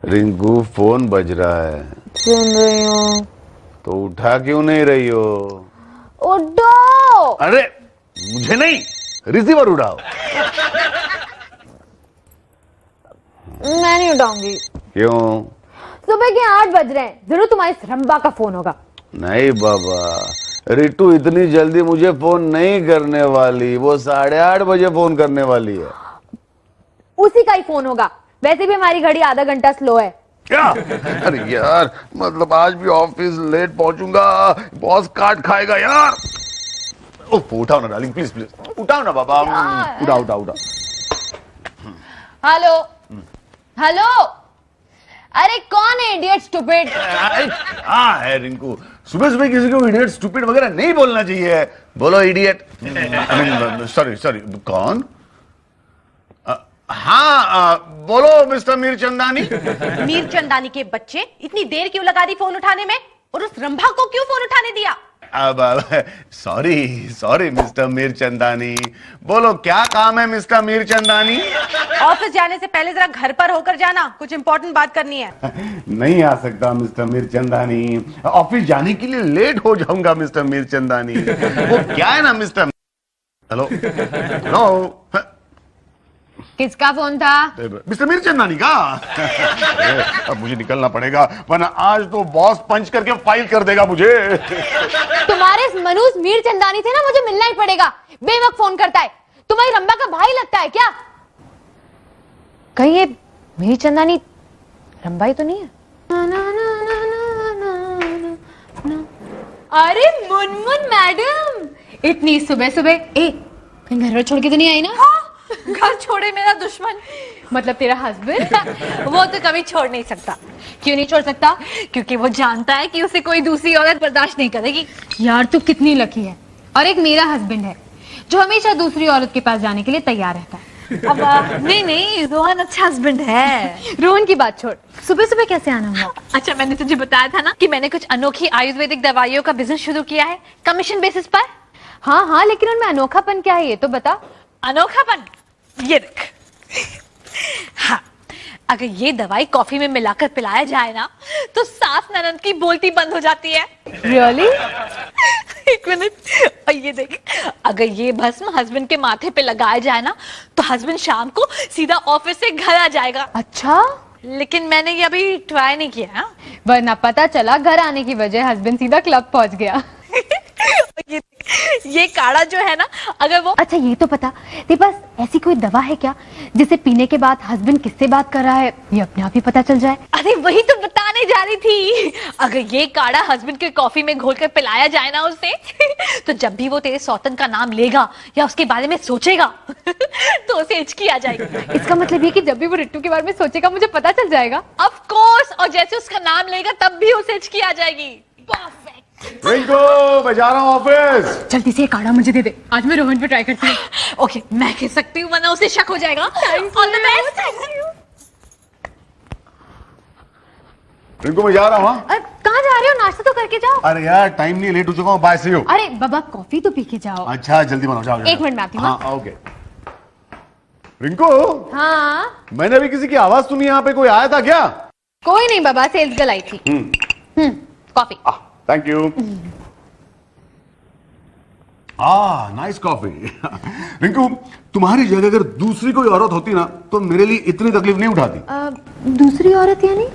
Rinku phone बज रहा है। सुन रही हूँ। तो उठा क्यों नहीं रही हो? उठो। अरे मुझे नहीं, रिसीवर उठाओ। मैं नहीं उठाऊंगी। क्यों? सुबह के 8 बज रहे हैं, जरूर तुम्हारी रंबा का फोन होगा। नहीं बाबा, रितु इतनी जल्दी मुझे फोन नहीं करने वाली, वो 8:30 बजे फोन करने वाली है। उसी का ही फोन होगा, वैसे भी हमारी घड़ी आधा घंटा स्लो है। क्या? अरे यार, मतलब आज भी ऑफिस लेट पहुंचूंगा, बॉस काट खाएगा यार। उठाओ ना डार्लिंग, प्लीज प्लीज उठाओ ना बाबा। उठाओ उठाओ उठाओ। हेलो हेलो, अरे कौन है इडियट स्टूपिड? हाँ है रिंकू, सुबह सुबह किसी को इडियट स्टूपिड वगैरह नहीं बोलना चाहिए। बोलो idiot. I mean sorry sorry, कौन? हाँ बोलो मिस्टर मीरचंदानी। मीरचंदानी के बच्चे, इतनी देर क्यों लगा दी फोन उठाने में, और उस रंभा को क्यों फोन उठाने दिया? अब सॉरी सॉरी मिस्टर मीरचंदानी। बोलो क्या काम है मिस्टर मीरचंदानी? ऑफिस जाने से पहले जरा घर पर होकर जाना, कुछ इंपॉर्टेंट बात करनी है। नहीं आ सकता मिस्टर मीरचंदानी, ऑफिस जाने के लिए लेट हो जाऊंगा मिस्टर मीरचंदानी। वो क्या है ना मिस्टर। हेलो हेलो, किसका फोन था? मिस्टर मीरचंदानी का। अब मुझे निकलना पड़ेगा, वरना आज तो बॉस पंच करके फाइल कर देगा मुझे। तुम्हारे इस मनूस मीरचंदानी से ना मुझे मिलना ही पड़ेगा। बेवक्त फोन करता है, तुम्हारी रंबा का भाई लगता है क्या? कहीं ये मीरचंदानी रंबा ही तो नहीं है? अरे मुनमुन मैडम, इतनी सुबह सुबह कहीं घर छोड़ के तो नहीं आई ना? घर छोड़े मेरा दुश्मन, मतलब तेरा हस्बैंड। वो तो कभी छोड़ नहीं सकता। क्यों नहीं छोड़ सकता? क्योंकि वो जानता है कि उसे कोई दूसरी औरत बर्दाश्त नहीं करेगी। यार तू कितनी लकी है। और एक मेरा हस्बैंड है जो हमेशा दूसरी औरत के पास जाने के लिए तैयार रहता है। अब नहीं, रोहन अच्छा हस्बैंड है। रोहन की बात छोड़, सुबह सुबह कैसे आना हुआ? अच्छा, मैंने तुझे बताया था ना कि मैंने कुछ अनोखी आयुर्वेदिक दवाइयों का बिजनेस शुरू किया है, कमीशन बेसिस पर। हाँ हाँ, लेकिन उनमें अनोखापन क्या है ये तो बता। अनोखापन ये देख। हाँ, अगर ये दवाई कॉफी में मिलाकर पिलाया जाए ना, तो सास ननद की बोलती बंद हो जाती है। रियली? एक मिनट, और ये देख, अगर ये भस्म हस्बैंड के माथे पे लगाया जाए ना, तो हस्बैंड शाम को सीधा ऑफिस से घर आ जाएगा। अच्छा, लेकिन मैंने ये अभी ट्राई नहीं किया है। वरना पता चला घर आने की वजह हस्बैंड सीधा क्लब पहुंच गया। ये काढ़ा जो है ना, अगर वो। अच्छा ये तो बता, तेरे पास ऐसी कोई दवा है क्या जिसे पीने के बाद हस्बैंड किससे बात कर रहा है ये अपने आप ही पता चल जाए? अरे वही तो बताने जा रही थी। अगर ये काढ़ा हस्बैंड के कॉफी में घोलकर पिलाया जाए ना उसे, तो जब भी वो तेरे सौतन का नाम लेगा या उसके बारे में सोचेगा, तो उसे हिचकी आ जाएगी। इसका मतलब ये कि जब भी वो रिट्टू के बारे में सोचेगा मुझे पता चल जाएगा? ऑफ कोर्स, और जैसे उसका नाम लेगा तब भी उसे हिचकी आ जाएगी। परफेक्ट। रिंकू, मैं जा रहा हूँ ऑफिस। जल्दी से ये काढ़ा मुझे दे दे, आज मैं रोहन पे ट्राई करती हूँ। ओके, मैं कह सकती हूँ, वरना उसे शक हो जाएगा। All the best. रिंकू, मैं जा रहा हूँ। कहाँ जा रहे हो? नाश्ता तो करके जाओ। अरे यार टाइम नहीं, लेट हो चुका हूँ। Bye, see you. अरे बाबा, कॉफी तो पी के जाओ। अच्छा जल्दी बनाओ, जाओ। एक मिनट में आती हूँ। हाँ ओके। रिंकू, हाँ, मैंने अभी किसी की आवाज सुनी, यहाँ पे कोई आया था क्या? कोई नहीं बाबा, सेल्स गर्ल आई थी। Coffee. Thank you. Nice coffee. Rinku, तुम्हारी जगह अगर दूसरी कोई औरत होती ना, तो मेरे लिए इतनी तकलीफ नहीं उठाती। दूसरी औरत यानी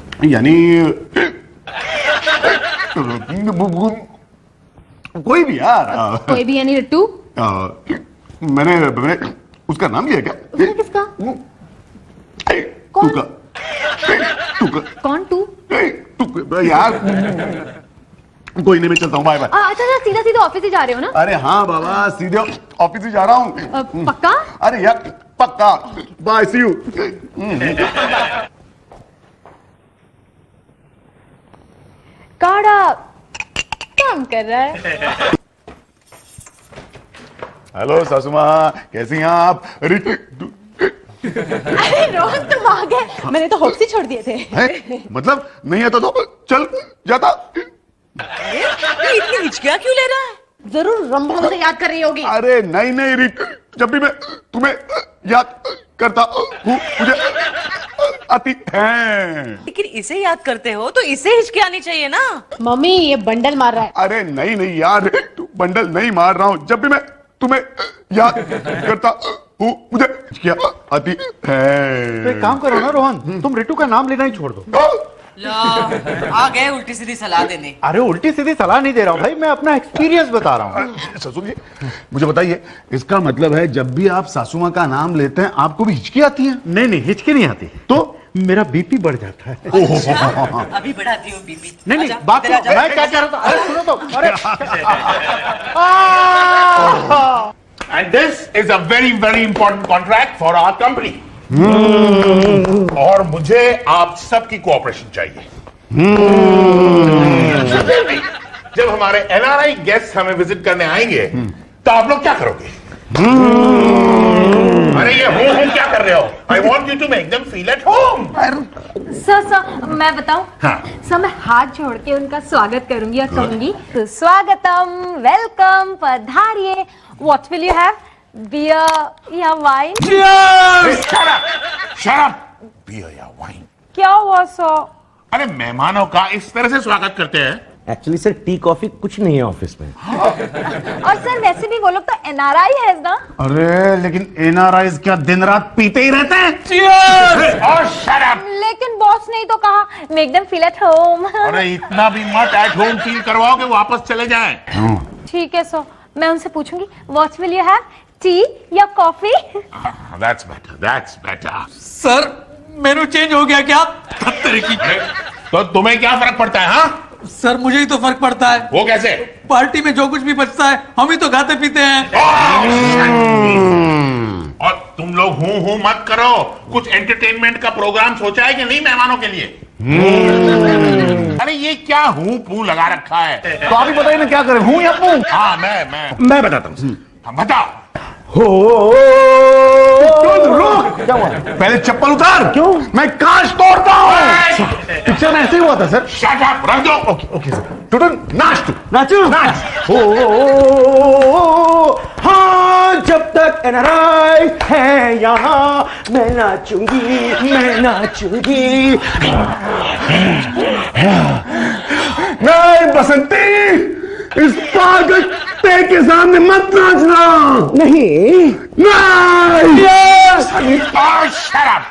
कोई भी यार। कोई भी यानी रिट्टू? मैंने उसका नाम लिया क्या? उसका किसका? कौन? कौन तू? यार कोई नहीं, मैं चलता हूँ। Bye bye. अच्छा सीधा सीधा ऑफिस ही जा रहे हो ना? अरे हाँ बाबा, सीधे ऑफिस ही जा रहा हूँ। पक्का? अरे यार पक्का। Bye, see you. काढ़ा काम कर रहा है। हेलो सासू माँ, कैसी हैं आप? अरे रोहन, तुम आ गए। मैंने तो होप्स ही छोड़ दिए थे। मतलब नहीं आता तो चल जाता। इतनी हिचकियां क्यों ले रहा है? जरूर रंभा से याद कर रही होगी। अरे नहीं नहीं रिक, जब भी मैं तुम्हें याद करता हूँ मुझे आती हैं। लेकिन इसे याद करते हो तो इसे हिचकी आनी चाहिए ना। मम्मी ये बंडल मार रहा है। अरे नहीं नहीं यार, बंडल नहीं मार रहा हूं। जब भी मैं तुम्हें याद करता हूं मुझे क्या आती है। तो एक काम करो ना रोहन, तुम रितु का नाम लेना ही छोड़ दो। लो, आ गए उल्टी सीधी सलाह देने। अरे उल्टी सीधी सलाह नहीं दे रहा हूँ भाई, मैं अपना एक्सपीरियंस बता रहा हूँ। ससुर जी मुझे बताइए, इसका मतलब है जब भी आप सासू माँ का नाम लेते हैं आपको भी हिचकी आती है? नहीं नहीं, हिचकी नहीं आती, तो मेरा बीपी बढ़ जाता है। अभी बढ़ाती हूँ बीपी। नहीं नहीं, आजा, बात इधर आजा। मैं क्या कह रहा था, अरे सुनो तो, अरे And this is a very, very important contract for our company. और मुझे आप सबकी कोऑपरेशन चाहिए। जब हमारे एनआरआई गेस्ट हमें विजिट करने आएंगे तो आप लोग क्या करोगे? अरे ये हो क्या कर रहे हो? I want you to make them feel at home. Sir मैं बताऊं? हाँ। सर मैं हाथ जोड़ के उनका स्वागत करूंगी और कहूंगी स्वागतम, वेलकम, पधारिए। What will you have, beer या wine? Shut up! Shut up! Beer या wine? क्या हुआ सर? अरे मेहमानों का इस तरह से स्वागत करते हैं। एक्चुअली सर टी कॉफी कुछ नहीं है ऑफिस में। और सर वैसे भी वो लोग तो एनआरआई है ना। अरे लेकिन एनआरआईज क्या दिन रात पीते ही रहते हैं? और shut up! लेकिन बॉस ने ही तो कहा make them feel at home. अरे इतना भी मत एट होम फील करवाओ कि वापस चले जाएं। ठीक है सर, मैं उनसे पूछूंगी what will you have, tea या coffee? That's better. That's better. Sir menu change हो गया क्या? तो तुम्हें क्या फर्क पड़ता है? हाँ, सर मुझे ही तो फर्क पड़ता है। वो कैसे? पार्टी में जो कुछ भी बचता है हम ही तो खाते पीते हैं। और तुम लोग हूं मत करो। कुछ एंटरटेनमेंट का प्रोग्राम सोचा है कि नहीं मेहमानों के लिए? अरे ये क्या हूं लगा रखा है? तो आप ही बताइए ना क्या करें, हूं या पू? हाँ मैं बताता हूँ। बताओ। रुक, क्या हुआ? पहले चप्पल उतार। क्यों? मैं कांच तोड़ता हूँ। पिक्चर में ऐसे ही हुआ था सर। शट अप, रख दो। Okay sir. टुटन नाच तू। नाचू नाच। हाँ, जब तक एनआरआई है यहाँ मैं नाचूंगी, मैं नाचूंगी। नहीं बसंती, इस पागल कुत्ते के सामने मत नाचना। नहीं नहीं। Shut up,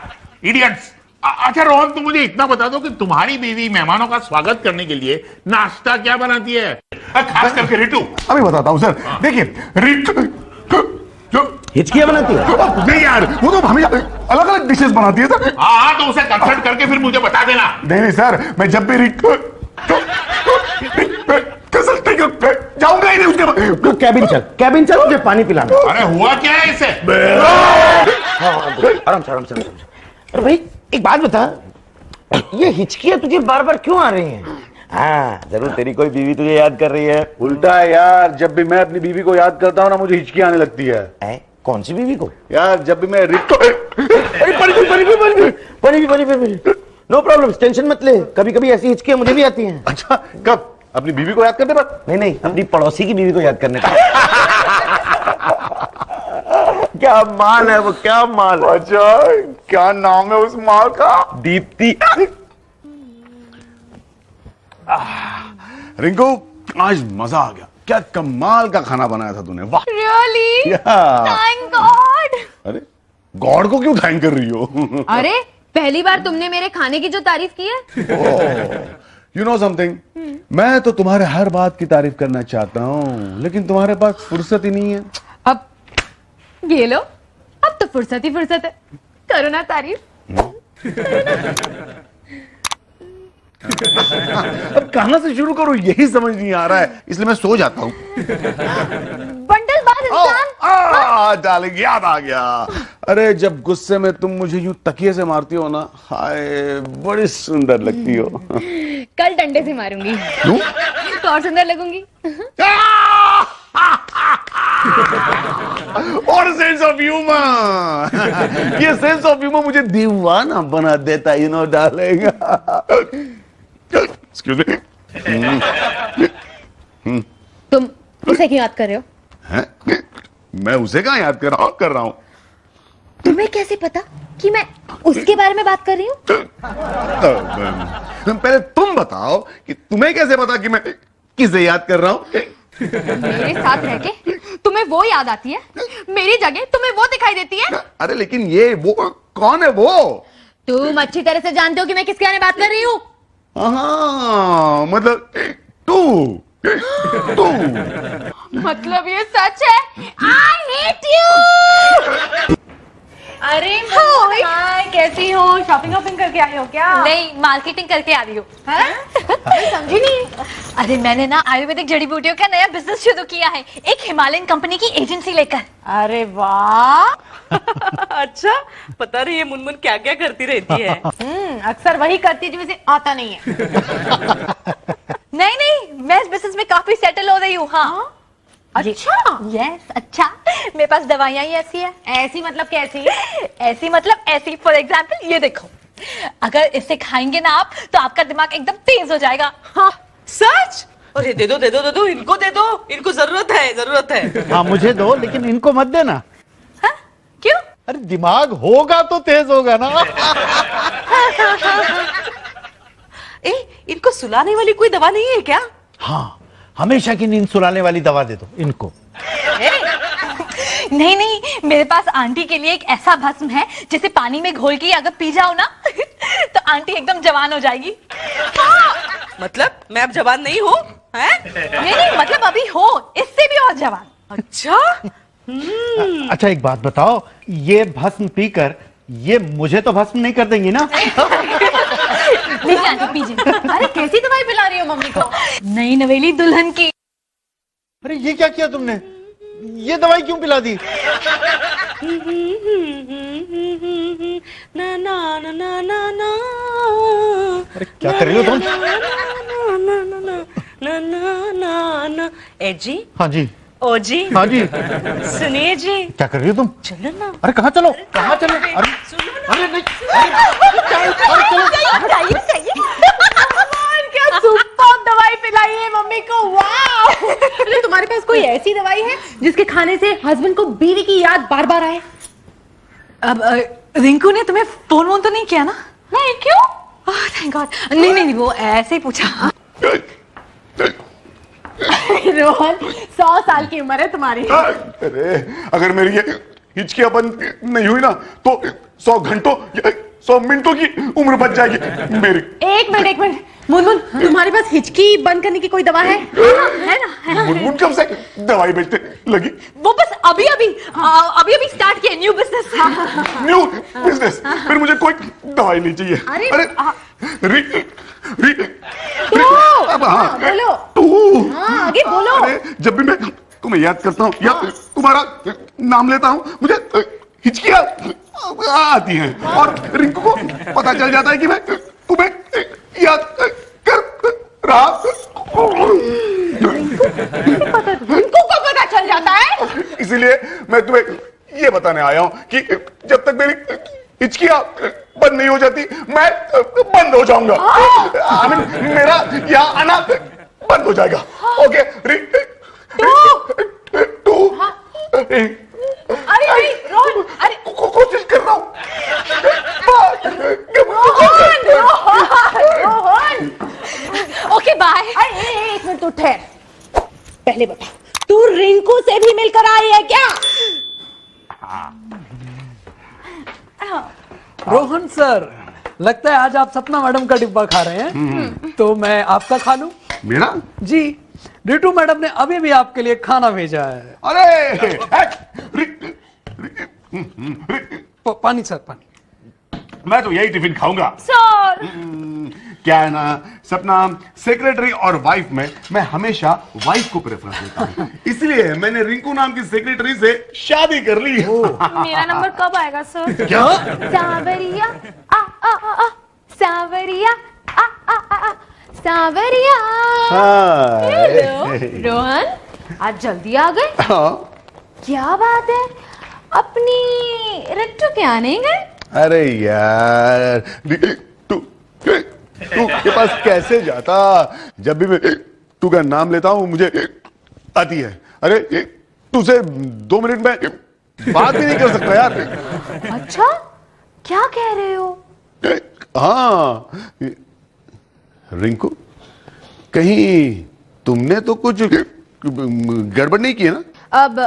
idiots. अच्छा रोहन, तुम मुझे इतना बता दो कि तुम्हारी बीवी मेहमानों का स्वागत करने के लिए नाश्ता क्या बनाती है? खास करके रितु। अभी बताता हूँ सर। देखिए रितु जो हिचकियां बनाती है। नहीं यार, वो तो हमें अलग अलग डिशेस बनाती है सर। हाँ तो उसे कंसल्ट करके फिर मुझे बता देना। नहीं सर, मैं जब भी रितु जाऊंगा ही नहीं उसके बाद। तो कैबिन चल मुझे पानी पिलाना। अरे हुआ क्या है इसे? आराम से आराम से। अरे भाई एक बात बता, ये हिचकियां तुझे बार बार क्यों आ रही हैं? हाँ जरूर तेरी कोई बीवी तुझे याद कर रही है। उल्टा है यार, जब भी मैं अपनी बीवी को याद करता हूँ ना मुझे हिचकी आने लगती है। कौन सी बीवी को? यार जब भी मैं पानी नो प्रॉब्लम, टेंशन मत ले। कभी कभी ऐसी हिचकियां मुझे भी आती हैं। अच्छा कब? अपनी बीवी को याद करने पर? नहीं अपनी पड़ोसी की बीवी को याद करने पर। क्या माल है वो, क्या माल है। अच्छा क्या नाम है उस माल का? दीप्ति। रिंकू आज मजा आ गया, क्या कमाल का खाना बनाया था तूने। वाह। रियली? Yeah. Thank God. अरे गॉड को क्यों थैंक कर रही हो? अरे पहली बार तुमने मेरे खाने की जो तारीफ की है। यू नो समथिंग, मैं तो तुम्हारे हर बात की तारीफ करना चाहता हूँ लेकिन तुम्हारे पास फुर्सत ही नहीं है। अब ये लो, अब तो फुर्सत ही फुर्सत है, करो ना तारीफ। अब कहां से शुरू करूं यही समझ नहीं आ रहा है, इसलिए मैं सो जाता हूँ। बंडल बाज इंसान। डार्लिंग याद आ गया। अरे जब गुस्से में तुम मुझे यूं तकिए से मारती हो ना, हाय बड़ी सुंदर लगती हो। कल डंडे से मारूंगी। क्यों? तो और सुंदर लगूंगी। और सेंस ऑफ ह्यूमर, ये सेंस ऑफ ह्यूमर मुझे दीवाना बना देता, you know darling. Excuse me. तुम इसे क्यों याद कर रहे हो? हैं? मैं उसे कहाँ याद कर रहा हूँ? तुम्हें कैसे पता कि मैं उसके बारे में बात कर रही हूँ? पहले तुम बताओ कि तुम्हें कैसे पता कि मैं किसे याद कर रहा हूँ? मेरे साथ रह के तुम्हें वो याद आती है, मेरी जगह तुम्हें वो दिखाई देती है। अरे लेकिन ये वो कौन है वो? तुम अच्छी तरह से जानते हो कि मैं किसके बारे में बात कर रही हूँ। हाँ, मतलब तू मतलब ये सच है? I hate you. अरे हाय, कैसी हो? शॉपिंग करके आई हो क्या? नहीं, मार्केटिंग करके आ रही हूँ। समझी नहीं। अरे मैंने ना आयुर्वेदिक जड़ी बूटियों का नया बिजनेस शुरू किया है, एक हिमालयन कंपनी की एजेंसी लेकर। अरे वाह अच्छा, पता नहीं ये मुनमुन क्या क्या करती रहती है। अक्सर वही करती है जो मुझे आता नहीं है। नहीं, मैं इस बिजनेस में काफी सेटल हो रही हूँ। हाँ। अच्छा। यस, अच्छा। मेरे पास दवाइयाँ ही ऐसी है। ऐसी मतलब कैसी? ऐसी मतलब ऐसी। फॉर एग्जाम्पल ये देखो, अगर इसे खाएंगे ना आप तो आपका दिमाग एकदम तेज हो जाएगा। हाँ सच? अरे दे दो, इनको दे दो, इनको जरूरत है। हाँ मुझे दो, लेकिन इनको मत देना। हाँ? क्यों? अरे दिमाग होगा तो तेज होगा ना। इनको सुलाने वाली कोई दवा नहीं है क्या? हाँ, हमेशा की नींद सुलाने वाली दवा दे दो इनको। नहीं, मेरे पास आंटी के लिए एक ऐसा भस्म है जिसे पानी में घोल के अगर पी जाओ ना तो आंटी एकदम जवान हो जाएगी। हाँ। मतलब मैं अब जवान नहीं हूँ? नहीं, मतलब अभी हो, इससे भी और जवान। अच्छा। अच्छा एक बात बताओ, ये भस्म पीकर ये मुझे तो भस्म नहीं कर देंगी ना? लीजिए आंटी, पीजिए। अरे कैसी दवाई पिला रही हो मम्मी को? नई नवेली दुल्हन की। अरे ये क्या किया तुमने? ये दवाई क्यों पिला दी? अरे क्या कर रही हो तुम? ए जी। हाँ जी। ओ जी। हाँ जी। सुनिए जी। क्या कर रही हो तुम? चलो ना। अरे कहाँ चलो? कहाँ चलो? अरे अरे नहीं, क्या सुपर दवाई पिलाई है मम्मी को। वाह। अरे तुम्हारे पास कोई ऐसी दवाई है जिसके खाने से हस्बैंड को बीवी की याद बार बार आए? अब रिंकू ने तुम्हें फोन तो नहीं किया ना? नहीं, क्यों? Thank God. नहीं, वो ऐसे ही पूछा। रोहन, 100 साल की उम्र है तुम्हारी। अरे अगर मेरी ये हिचकियां बंद नहीं हुई ना तो 100 घंटों 100 मिनटों की उम्र बच जाएगी मेरी। एक मिनट मुनमुन, तुम्हारे पास हिचकी बंद करने की कोई दवा है? है ना? मुनमुन कब से दवाई बेचने लगी? वो बस अभी स्टार्ट किया न्यू बिजनेस। New business? फिर मुझे कोई दवाई नहीं चाहिए। बोलो। हाँ, आगे बोलो। अरे जब भी मैं तुम्हें याद करता हूँ या तुम्हारा नाम लेता हूँ मुझे हिचकियां आती हैं और रिंकू को पता चल जाता है कि मैं तुम्हें याद कर रहा। रिंकू को पता चल जाता है? इसीलिए मैं तुम्हें ये बताने आया हूँ कि जब तक मेरी हिचकियां बंद नहीं हो जाती मैं बंद हो जाऊंगा। I mean, मेरा यहाँ आना बंद हो जाएगा। ओके अरे रोहन, अरे कोशिश कर रहा हूँ। रोहन। Okay bye. एक मिनट तू ठहर, पहले बता, तू रिंकू से भी मिलकर आई है क्या? रोहन सर, लगता है आज आप सपना मैडम का डिब्बा खा रहे हैं। तो मैं आपका खा लूं? मेरा? जी, रितु मैडम ने अभी भी आपके लिए खाना भेजा है। अरे पानी सर, पानी। मैं तो यही टिफिन खाऊंगा। सर क्या है ना सपना, सेक्रेटरी और वाइफ में मैं हमेशा वाइफ को प्रेफरेंस देता हूँ, इसलिए मैंने रिंकू नाम की सेक्रेटरी से शादी कर ली। मेरा नंबर कब आएगा सर? क्या? सांवरिया आ आ आ आ, सांवरिया आ आ आ आ, सांवरिया। हेलो रोहन, आज जल्दी आ गए? हाँ। क्या बात है, अपनी रिट्टू के आने गए? अरे यार तू के पास कैसे जाता? जब भी मैं तू का नाम लेता हूँ मुझे आती है। अरे तुझसे 2 मिनट में बात भी नहीं कर सकता यार। अच्छा, क्या कह रहे हो? हाँ रिंकू, कहीं तुमने तो कुछ गड़बड़ नहीं की है ना? अब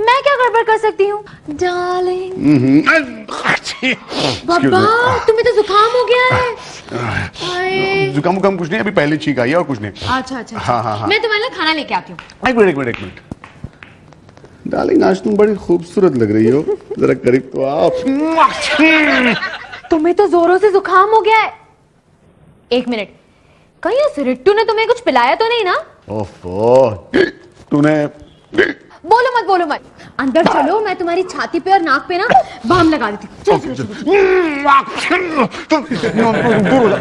मैं क्या गड़बड़ कर सकती हूँ? डार्लिंग बाबा, तुम्हें तो जुकाम हो गया है। हाय। जुकाम कुछ नहीं, अभी पहले छींक आई है और कुछ नहीं। अच्छा। हाँ। मैं तुम्हारे लिए खाना लेके आती हूँ। एक मिनट डार्लिंग, आज तुम बड़ी खूबसूरत लग रही हो, जरा करीब तो आप। तुम्हें तो जोरों से जुकाम हो गया है। एक मिनट, कहीं उस रिट्टू ने तुम्हें कुछ पिलाया तो नहीं ना? ओफो, तूने बोलो मत। अंदर चलो, मैं तुम्हारी छाती पे और नाक पे ना बाम लगा देती हूँ।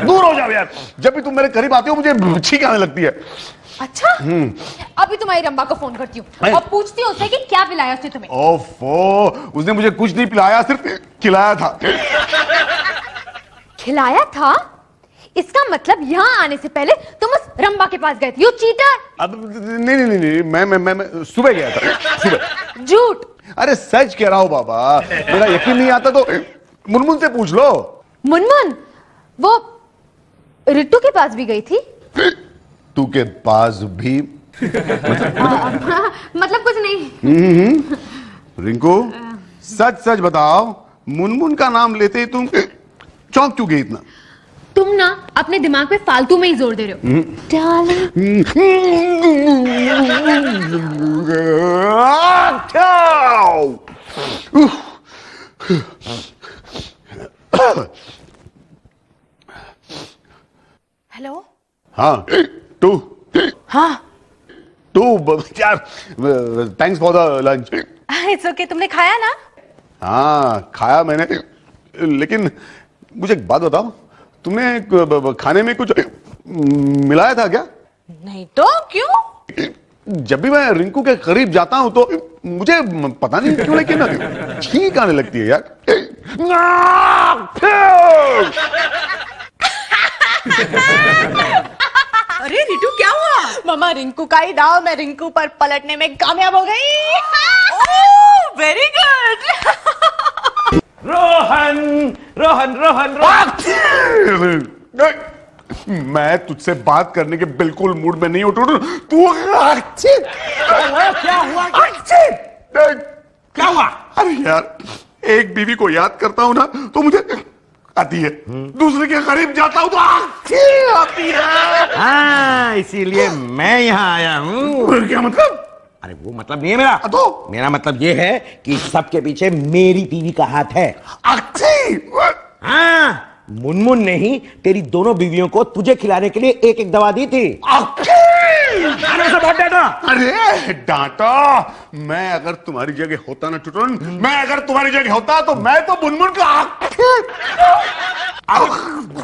दूर हो जाओ यार। जब भी तुम मेरे करीब आते हो मुझे छींक आने लगती है। अच्छा, अभी तुम्हारी रंबा को फोन करती हूँ और पूछती हूँ उससे कि क्या पिलाया उसने तुम्हें। ओफो, उसने मुझे कुछ नहीं पिलाया, सिर्फ खिलाया था। खिलाया था? इसका मतलब यहाँ आने से पहले तुम उस रंबा के पास गए थे। You cheater. अब नहीं, मैं सुबह गया था, सुबह। झूठ। अरे सच कह रहा हूँ बाबा, मेरा यकीन नहीं आता तो मुनमुन से पूछ लो। मुनमुन वो रिट्टू के पास भी गई थी? तू के पास भी? मतलब कुछ नहीं। रिंकू, सच बताओ, मुनमुन का नाम लेते ही तुम चौंक क्यों गई इतना? तुम ना अपने दिमाग पे फालतू में ही जोर दे रहे हो। डार्लिंग। हेलो। हाँ यार, thanks for the lunch. It's okay, तुमने खाया ना? हाँ खाया मैंने, लेकिन मुझे एक बात बताओ, तुमने खाने में कुछ मिलाया था क्या? नहीं तो क्यों? जब भी मैं रिंकू के करीब जाता हूं तो मुझे पता नहीं क्यों, लेकिन छींक आने लगती है यार। अरे रिटू, क्या हुआ? मामा, रिंकू का ही दाव मैं रिंकू पर पलटने में कामयाब हो गई। Very good. रोहन मैं तुझसे बात करने के बिल्कुल मूड में नहीं उठू। तू क्या हुआ? अरे यार, एक बीवी को याद करता हूं ना तो मुझे आती है, दूसरे के करीब जाता हूं तो आती है। हाँ, इसीलिए मैं यहाँ आया हूँ। क्या मतलब? अरे वो मतलब नहीं है मेरा। तो मेरा मतलब ये है कि सबके पीछे मेरी बीवी का हाथ है। हाँ, मुनमुन ने ही तेरी दोनों बीवियों को तुझे खिलाने के लिए एक एक दवा दी थी। अरे डांटा, मैं अगर तुम्हारी जगह होता ना टुटन, मैं अगर तुम्हारी जगह होता तो मैं तो मुनमुन का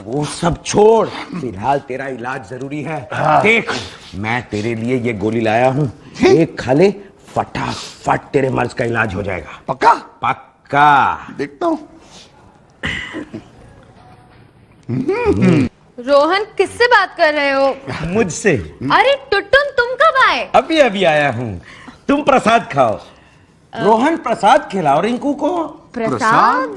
वो सब छोड़, फिलहाल तेरा इलाज जरूरी है। देख, मैं तेरे लिए ये गोली लाया हूँ, एक खा ले, फटाफट तेरे मर्ज का इलाज हो जाएगा। पक्का? पक्का। देखता हूँ। रोहन, किससे बात कर रहे हो? मुझसे। अरे टुटुन, तुम कब आए? अभी आया हूँ। तुम प्रसाद खाओ। रोहन, प्रसाद खिलाओ रिंकू को। प्रसाद?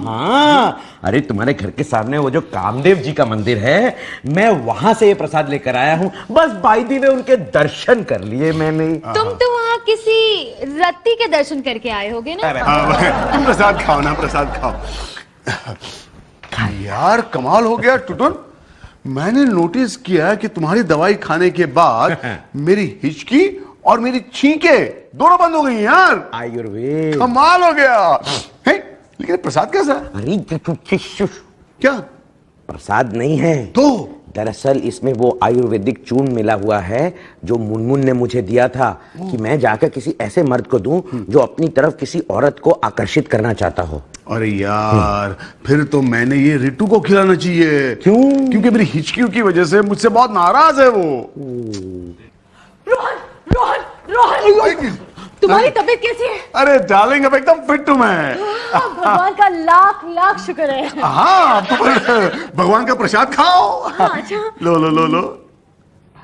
हाँ, अरे तुम्हारे घर के सामने वो जो कामदेव जी का मंदिर है, मैं वहां से ये प्रसाद लेकर आया हूँ। बस बाई दी में उनके दर्शन कर लिए मैंने। तुम तो वहाँ किसी रत्ती के दर्शन करके आए होगे ना? प्रसाद खाओ ना, प्रसाद खाओ। यार कमाल हो गया टुटुन, मैंने नोटिस किया कि तुम्हारी दवाई खाने के बाद मेरी हिचकी और मेरी छींके दोनों बंद हो गई यार। आयुर्वेद। कमाल हो गया है। लेकिन प्रसाद कैसा? अरे क्या प्रसाद नहीं है तो? दरअसल इसमें वो आयुर्वेदिक चूर्ण मिला हुआ है जो मुनमुन ने मुझे दिया था कि मैं जाकर किसी ऐसे मर्द को दूं जो अपनी तरफ किसी औरत को आकर्षित करना चाहता हो। अरे यार, फिर तो मैंने ये रिटू को खिलाना चाहिए। क्यों? क्योंकि मेरी हिचकियों की वजह से मुझसे बहुत नाराज है वो। रोहन, तुम्हारी तबीयत कैसी है? अरे डार्लिंग, अब एकदम फिट हूं मैं। भगवान का लाख लाख शुक्र है। हाँ, तो भगवान का प्रसाद खाओ। अच्छा। लो लो लो लो।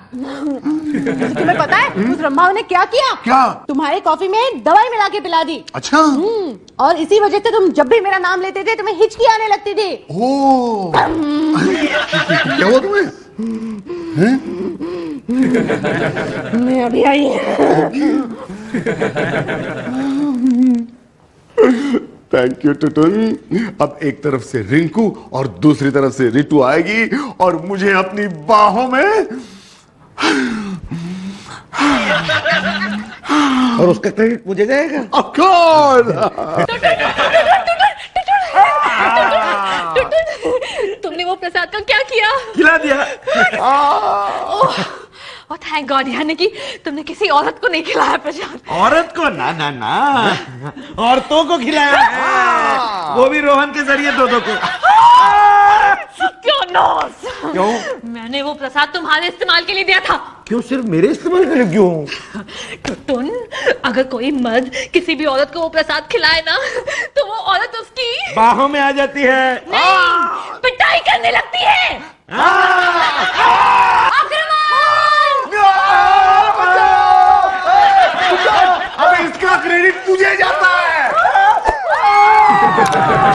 तुम्हें पता है उस रंभा ने क्या किया? क्या? तुम्हारे कॉफी में दवाई मिला के पिला दी। अच्छा। और इसी वजह से तुम जब भी मेरा नाम लेते थे तुम्हें हिचकी आने लगती थी। ओ क्या हुआ तुम्हें? मैं अभी आई। Thank you टुटुन। अब एक तरफ से रिंकू और दूसरी तरफ से रितु आएगी और मुझे अपनी बाहों में, और उसका क्रेडिट मुझे जाएगा। Of course. तुमने वो प्रसाद का क्या किया? खिला दिया। और थैंक गॉड, यानी कि तुमने किसी औरत को नहीं खिलाया प्रसाद। औरत को ना ना ना, औरतों को खिलाया है, वो भी रोहन के जरिए दो को। सत्यानाश! क्यों? मैंने वो प्रसाद तुम्हारे इस्तेमाल के लिए दिया था। क्यों सिर्फ मेरे इस्तेमाल के लिए क्यों? टुटुन, अगर कोई मर्द किसी भी औरत को वो प्रसाद खिलाए ना, तो वो औरत उसकी बाहों में आ जाती है। नहीं, पिटाई करने लगती है। अब इसका क्रेडिट मुझे जाता है।